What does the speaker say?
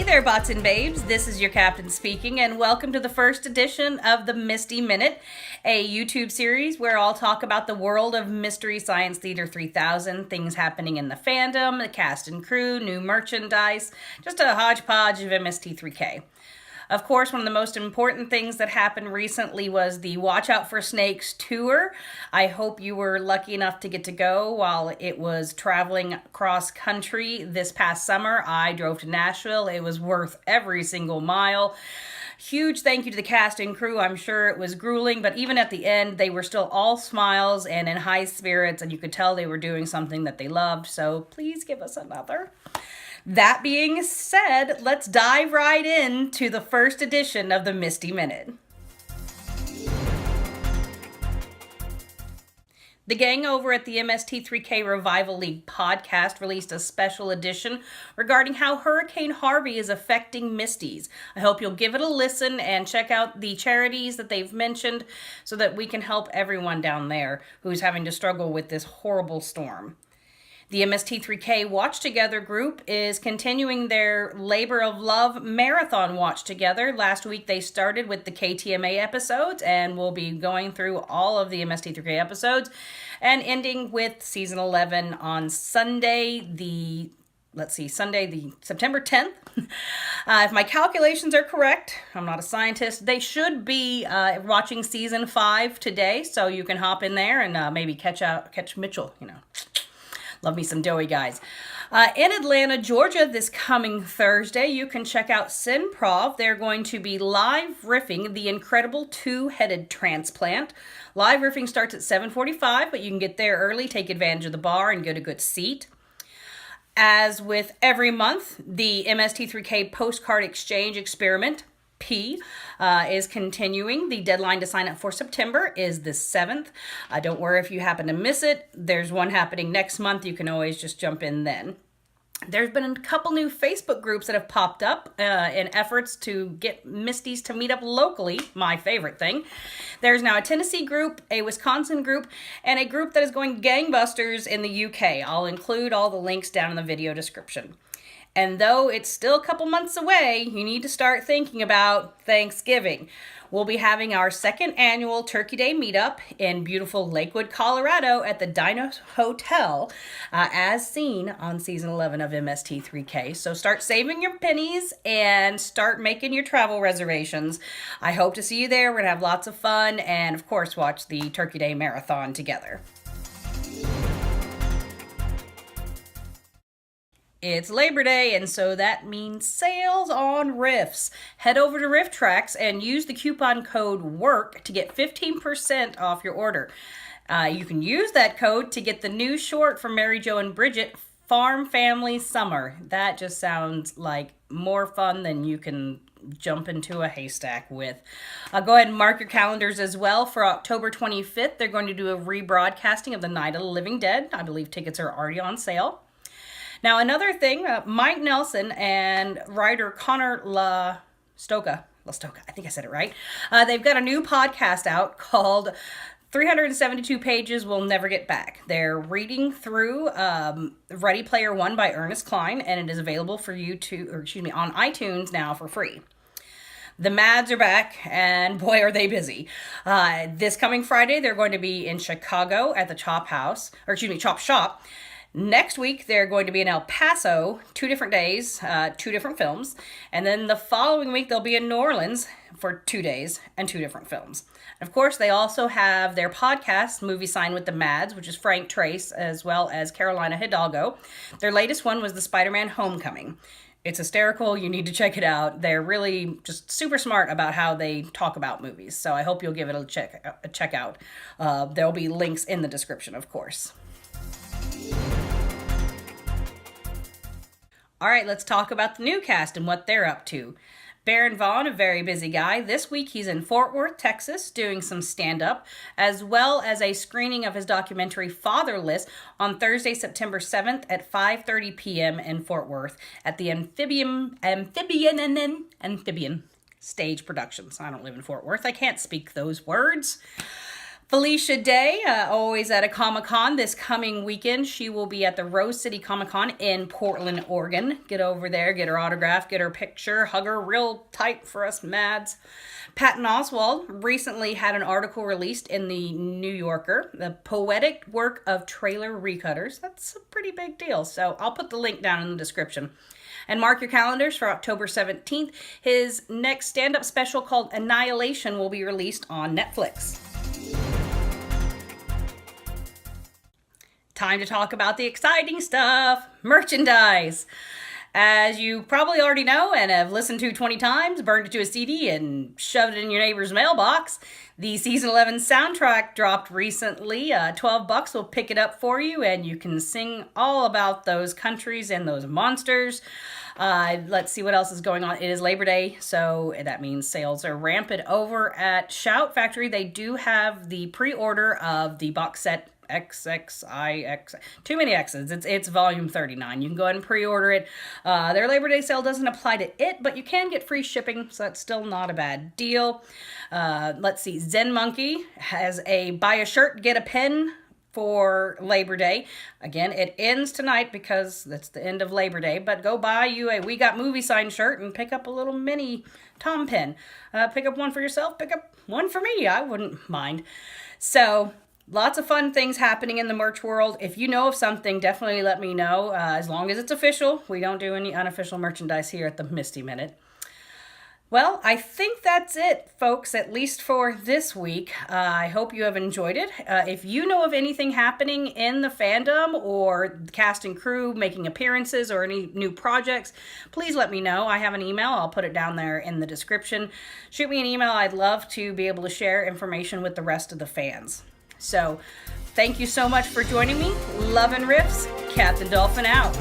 there, bots and babes. This is your captain speaking, and welcome to the first edition of the MSTie Minute, a YouTube series where I'll talk about the world of Mystery Science Theater 3000, things happening in the fandom, the cast and crew, new merchandise, just a hodgepodge of MST3K. Of course, one of the most important things that happened recently was the Watch Out for Snakes tour. I hope you were lucky enough to get to go while it was traveling cross country this past summer. I drove to Nashville. It was worth every single mile. Huge thank you to the cast and crew. I'm sure it was grueling, but even at the end, they were still all smiles and in high spirits, and you could tell they were doing something that they loved. So please give us another. That being said, let's dive right into the first edition of the MSTie Minute. The gang over at the MST3K Revival League podcast released a special edition regarding how Hurricane Harvey is affecting Misties. I hope you'll give it a listen and check out the charities that they've mentioned so that we can help everyone down there who's having to struggle with this horrible storm. The MST3K Watch Together group is continuing their Labor of Love Marathon Watch Together. Last week they started with the KTMA episodes and will be going through all of the MST3K episodes and ending with season 11 on Sunday, the September 10th. If my calculations are correct, I'm not a scientist, they should be watching season 5 today, so you can hop in there and maybe catch Mitchell, Love me some doughy guys. In Atlanta, Georgia, this coming Thursday, you can check out Cineprov. They're going to be live riffing the incredible two-headed Transplant. Live riffing starts at 7:45, but you can get there early, take advantage of the bar, and get a good seat. As with every month, the MST3K Postcard Exchange Experiment is continuing. The deadline to sign up for September is the 7th. Don't worry if you happen to miss it. There's one happening next month. You can always just jump in then. There's been a couple new Facebook groups that have popped up in efforts to get Misties to meet up locally, my favorite thing. There's now a Tennessee group, a Wisconsin group, and a group that is going gangbusters in the UK. I'll include all the links down in the video description. And though it's still a couple months away, you need to start thinking about Thanksgiving. We'll be having our second annual Turkey Day meetup in beautiful Lakewood, Colorado at the Dino Hotel, as seen on season 11 of MST3K. So start saving your pennies and start making your travel reservations. I hope to see you there. We're going to have lots of fun and, of course, watch the Turkey Day marathon together. It's Labor Day, and so that means sales on riffs. Head over to RiffTrax and use the coupon code WORK to get 15% off your order. You can use that code to get the new short from Mary Jo and Bridget, Farm Family Summer. That just sounds like more fun than you can jump into a haystack with. Go ahead and mark your calendars as well for October 25th. They're going to do a rebroadcasting of the Night of the Living Dead. I believe tickets are already on sale. Now, another thing, Mike Nelson and writer Connor LaStoka, I think I said it right, they've got a new podcast out called 372 Pages We'll Never Get Back. They're reading through Ready Player One by Ernest Cline, and it is available for you on iTunes now for free. The Mads are back, and boy, are they busy. This coming Friday, they're going to be in Chicago at the Chop Shop. Next week, they're going to be in El Paso, 2 different days, 2 different films. And then the following week, they'll be in New Orleans for 2 days and 2 different films. And of course, they also have their podcast, Movie Sign with the Mads, which is Frank Trace, as well as Carolina Hidalgo. Their latest one was the Spider-Man Homecoming. It's hysterical. You need to check it out. They're really just super smart about how they talk about movies. So I hope you'll give it a check out. There'll be links in the description, of course. All right, let's talk about the new cast and what they're up to. Baron Vaughn, a very busy guy. This week he's in Fort Worth, Texas, doing some stand-up, as well as a screening of his documentary Fatherless on Thursday, September 7th at 5:30 p.m. in Fort Worth at the Amphibian Stage Productions. I don't live in Fort Worth. I can't speak those words. Felicia Day, always at a Comic-Con this coming weekend. She will be at the Rose City Comic-Con in Portland, Oregon. Get over there, get her autograph, get her picture, hug her real tight for us Mads. Patton Oswalt recently had an article released in the New Yorker, the poetic work of trailer recutters. That's a pretty big deal, so I'll put the link down in the description. And mark your calendars for October 17th. His next stand-up special called Annihilation will be released on Netflix. Time to talk about the exciting stuff, merchandise. As you probably already know and have listened to 20 times, burned it to a CD and shoved it in your neighbor's mailbox, the Season 11 soundtrack dropped recently. $12 will pick it up for you, and you can sing all about those countries and those monsters. Let's see what else is going on. It is Labor Day, so that means sales are rampant over at Shout Factory. They do have the pre-order of the box set XXIX, too many X's. It's volume 39. You can go ahead and pre-order it. Their Labor Day sale doesn't apply to it, but you can get free shipping, so that's still not a bad deal. Let's see. Zen Monkey has a buy a shirt, get a pen for Labor Day. Again, it ends tonight because that's the end of Labor Day, but go buy you a We Got Movie Sign shirt and pick up a little mini Tom pen. Pick up one for yourself, pick up one for me. I wouldn't mind. So, lots of fun things happening in the merch world. If you know of something, definitely let me know. As long as it's official. We don't do any unofficial merchandise here at the MSTie Minute. Well, I think that's it, folks, at least for this week. I hope you have enjoyed it. If you know of anything happening in the fandom or the cast and crew making appearances or any new projects, please let me know. I have an email. I'll put it down there in the description. Shoot me an email. I'd love to be able to share information with the rest of the fans. So, thank you so much for joining me. Love and Riffs, Captain Dolphin out.